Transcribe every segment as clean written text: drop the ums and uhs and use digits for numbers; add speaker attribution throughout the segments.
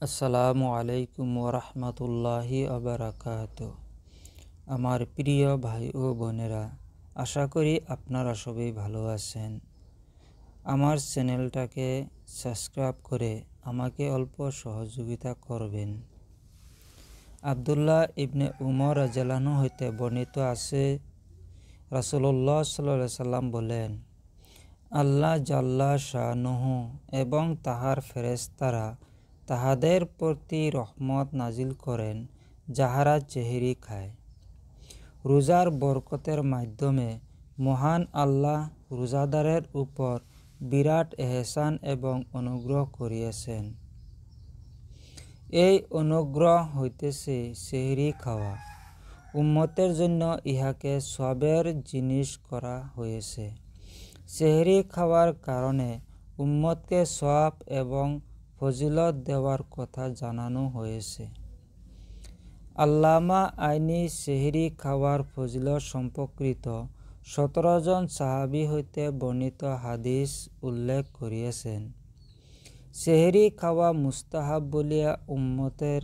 Speaker 1: আসসালামু আলাইকুম ওরহমতুল্লাহি আবরাকাত। আমার প্রিয় ভাই ও বোনেরা, আশা করি আপনারা সবাই ভালো আছেন। আমার চ্যানেলটাকে সাবস্ক্রাইব করে আমাকে অল্প সহযোগিতা করবেন। আবদুল্লাহ ইবনে উমর রাদিয়াল্লাহু হইতে বর্ণিত আছে, রাসূলুল্লাহ সাল্লাল্লাহু আলাইহি সাল্লাম বলেন, আল্লাহ জাল্লা শানুহু এবং তাহার ফেরেশতারা তাহাদের প্রতি রহমত নাজিল করেন যাহারা সেহরি খায়। রোজার বরকতের মাধ্যমে মহান আল্লাহ রোজাদারের উপর বিরাট এহসান এবং অনুগ্রহ করিয়াছেন। এই অনুগ্রহ হইতেছে সেহরি খাওয়া। উম্মতের জন্য ইহাকে সওয়াবের জিনিস করা হয়েছে। সেহরি খাওয়ার কারণে উম্মতকে সওয়াব এবং ফজিলত দেওয়ার কথা জানানো হয়েছে। আল্লামা আইনি সেহরি খাওয়ার ফজিলত সম্পর্কিত 17 জন সাহাবী হইতে বর্ণিত হাদিস উল্লেখ করিয়াছেন। সেহরি খাওয়া মুস্তাহাব বলিয়া উম্মতের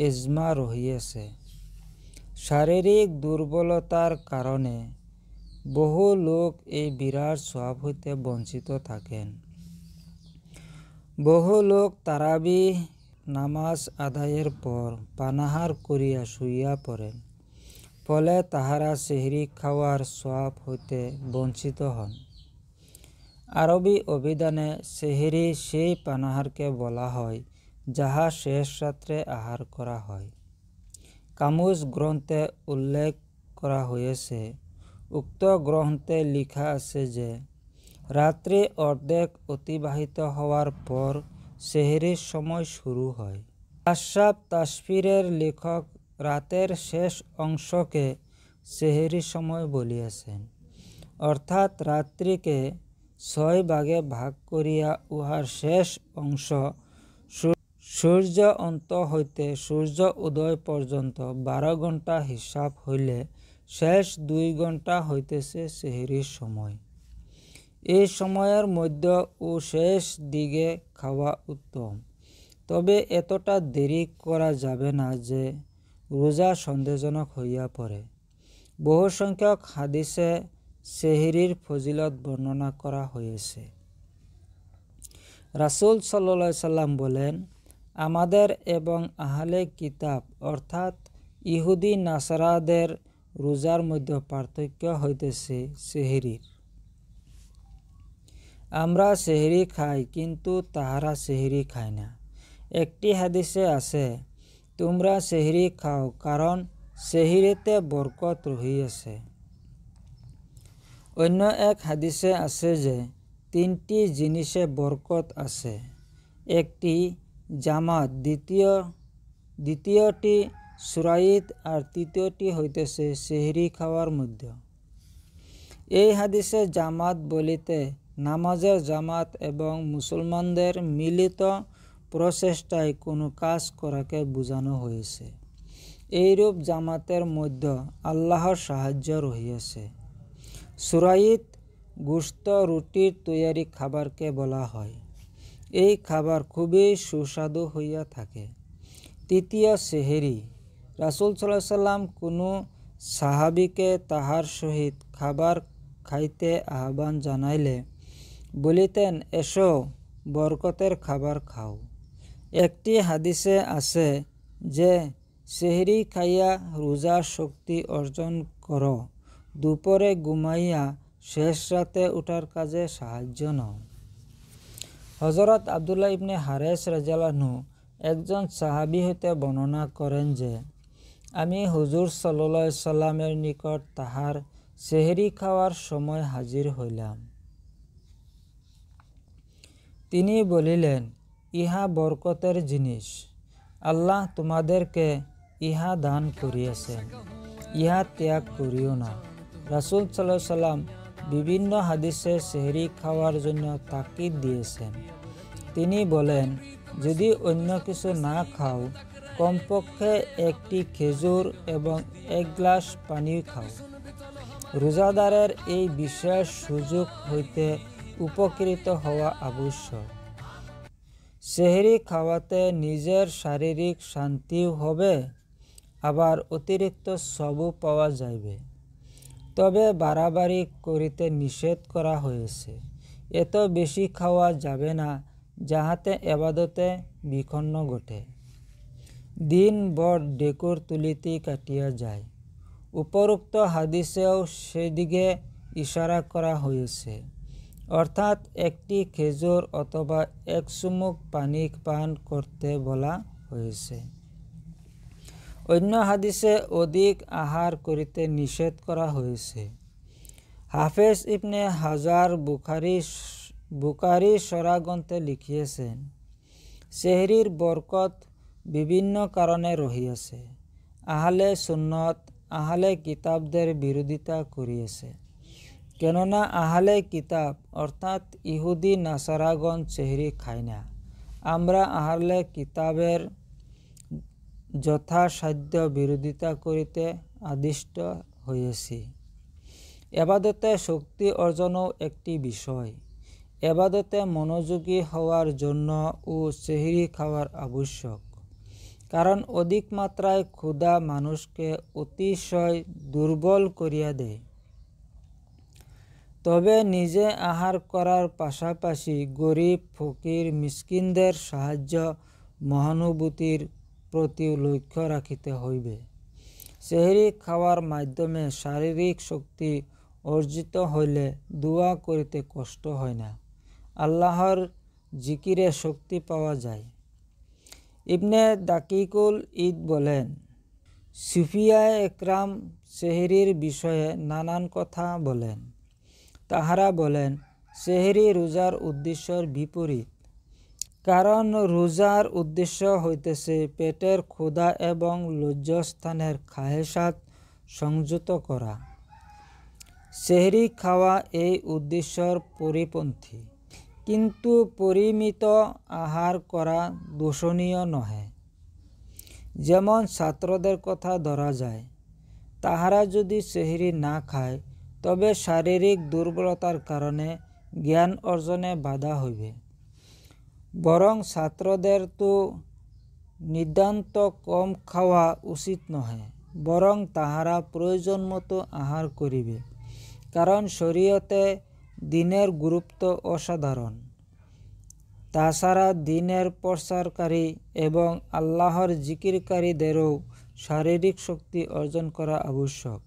Speaker 1: ইজমা রহিয়াছে। শারীরিক দুর্বলতার কারণে বহু লোক এই বিরাট সওয়াব হইতে বঞ্চিত থাকেন। বহু লোক তারাবিহ নামাজ আদায়ের পর পানাহার করিয়া শুইয়া পড়েন, ফলে তাহারা সেহরি খাওয়ার সওয়াব হইতে বঞ্চিত হন। আরবি অভিধানে সেহরি সেই পানাহারকে বলা হয় যাহা শেষ রাত্রে আহার করা হয়। কামুস গ্রন্থে উল্লেখ করা হয়েছে। উক্ত গ্রন্থে লিখা আছে যে রাত্রি অর্ধেক অতিবাহিত হওয়ার পর সেহরির সময় শুরু হয়। আশরাফ তাসফিরের লেখক রাতের শেষ অংশকে সেহরির সময় বলিয়াছেন, অর্থাৎ রাত্রিকে 6 ভাগে ভাগ করিয়া উহার শেষ অংশ সূর্য অন্ত হইতে সূর্য উদয় পর্যন্ত 12 ঘণ্টা হিসাব হইলে শেষ 2 ঘণ্টা হইতেছে সেহরির সময়। এই সময়ের মধ্য ও শেষ দিকে খাওয়া উত্তম, তবে এতটা দেরি করা যাবে না যে রোজা সন্দেহজনক হইয়া পড়ে। বহু সংখ্যক হাদিসে সেহরির ফজিলত বর্ণনা করা হয়েছে। রাসূল সাল্লাল্লাহু আলাইহি সাল্লাম বলেন, আমাদের এবং আহলে কিতাব অর্থাৎ ইহুদি নাসারাদের রোজার মধ্যে পার্থক্য হইতেছে সেহরির। আমরা সেহরি খাই, কিন্তু তাহারা সেহরি খায় না। একটি হাদিসে আছে, তোমরা সেহরি খাও, কারণ সেহরিতে বরকত রহিয়াছে। অন্য এক হাদিসে আছে যে 3টি জিনিসে বরকত আছে। একটি জামাত, দ্বিতীয়টি সুরাইত, আর তৃতীয়টি হইতেছে সেহরি খাওয়ার মধ্যে। এই হাদিসে জামাত বলিতে নামাজের জামাত এবং মুসলমানদের মিলিত প্রচেষ্টায় কোনো কাজ করাকে বোঝানো হয়েছে। এইরূপ জামাতের মধ্যে আল্লাহর সাহায্য রহিয়াছে। সুরাইত গোশত রুটির তৈয়ারি খাবারকে বলা হয়। এই খাবার খুবই সুস্বাদু হইয়া থাকে। তৃতীয় সেহরি। রাসূল সাল্লাল্লাহু আলাইহি সাল্লাম কোনো সাহাবীকে তাহার সহিত খাবার খাইতে আহ্বান জানাইলে বলিতেন, এসো, বরকতের খাবার খাও। একটি হাদিসে আছে যে সেহরি খাইয়া রোজার শক্তি অর্জন কর, দুপুরে ঘুমাইয়া শেষ রাতে উঠার কাজে সাহায্য নাও। হযরত আবদুল্লাহ ইবনে হারেস রাদিয়াল্লাহু আনহু একজন সাহাবী হইতে বর্ণনা করেন যে আমি হুজুর সাল্লাল্লাহু আলাইহি সাল্লামের নিকট তাহার সেহরি খাওয়ার সময় হাজির হইলাম। তিনি বলিলেন, ইহা বরকতের জিনিস, আল্লাহ তোমাদেরকে ইহা দান করিয়াছেন, ইহা ত্যাগ করিও না। রাসূল সাল্লাল্লাহু আলাইহি সাল্লাম বিভিন্ন হাদিসে সেহরি খাওয়ার জন্য তাকিদ দিয়েছেন। তিনি বলেন, যদি অন্য কিছু না খাও, কমপক্ষে একটি খেজুর এবং 1 গ্লাস পানি খাও। রোজাদারের এই বিশেষ সুযোগ হইতে উপকৃত হওয়া আবশ্যক। সেহরি খাওয়াতে নিজের শারীরিক শান্তিও হবে, আবার অতিরিক্ত সবও পাওয়া যাইবে। তবে বাড়াবাড়ি করিতে নিষেধ করা হয়েছে। এত বেশি খাওয়া যাবে না, যাহাতে এবাদতে বিঘ্ন ঘটে। দিনভর ডেকুর তুলিতেই কাটিয়া যায়। উপরোক্ত হাদিসেও সেদিকে ইশারা করা হয়েছে, অর্থাৎ একটি খেজুর অথবা এক চুমুক পানি পান করতে বলা হয়েছে। অন্য হাদিসে অধিক আহার করিতে নিষেধ করা হয়েছে। হাফেজ ইবনে হাজার বুখারী সরাগ্রন্থে লিখিয়েছেন, সেহরির বরকত বিভিন্ন কারণে রহিয়াছে। আহলে সুন্নত আহলে কিতাবদের বিরোধিতা করিয়েছে, কেননা আহলে কিতাব অর্থাৎ ইহুদি নাসারাগণ সেহরি খায় না। আমরা আহলে কিতাবের যথাসাধ্য বিরোধিতা করিতে আদিষ্ট হয়েছি। এবাদতে শক্তি অর্জনও একটি বিষয়। এবাদতে মনোযোগী হওয়ার জন্য ও সেহরি খাওয়ার আবশ্যক, কারণ অধিক মাত্রায় ক্ষুধা মানুষকে অতিশয় দুর্বল করিয়া দেয়। তবে নিজে আহার করার পাশাপাশি গরিব ফকির মিসকিনদের সাহায্য মহানুভূতির প্রতি লক্ষ্য রাখিতে হইবে। সেহরি খাওয়ার মাধ্যমে শারীরিক শক্তি অর্জিত হইলে দোয়া করিতে কষ্ট হয় না, আল্লাহর জিকিরে শক্তি পাওয়া যায়। ইবনে দাকিকুল ঈদ বলেন, সুফিয়ায়ে একরাম সেহরির বিষয়ে নানান কথা বলেন। তাহারা বলেন, সেহরি রোজার উদ্দেশ্যের বিপরীত, কারণ রোজার উদ্দেশ্য হইতেছে পেটের ক্ষুধা এবং লজ্জাস্থানের খাহেসাত সংযত করা। সেহরি খাওয়া এই উদ্দেশ্যের পরিপন্থী, কিন্তু পরিমিত আহার করা দোষণীয় নহে। যেমন ছাত্রদের কথা ধরা যায়, তাহারা যদি সেহরি না খায় তবে শারীরিক দুর্বলতার কারণে জ্ঞান অর্জনে বাধা হইবে। বরং ছাত্রদের তো নিতান্ত কম খাওয়া উচিত নহে, বরং তাহারা প্রয়োজন মতো আহার করিবে, কারণ শরীয়তে দিনের গুরুত্ব অসাধারণ। তাছাড়া দিনের প্রচারকারী এবং আল্লাহর জিকিরকারীদেরও শারীরিক শক্তি অর্জন করা আবশ্যক।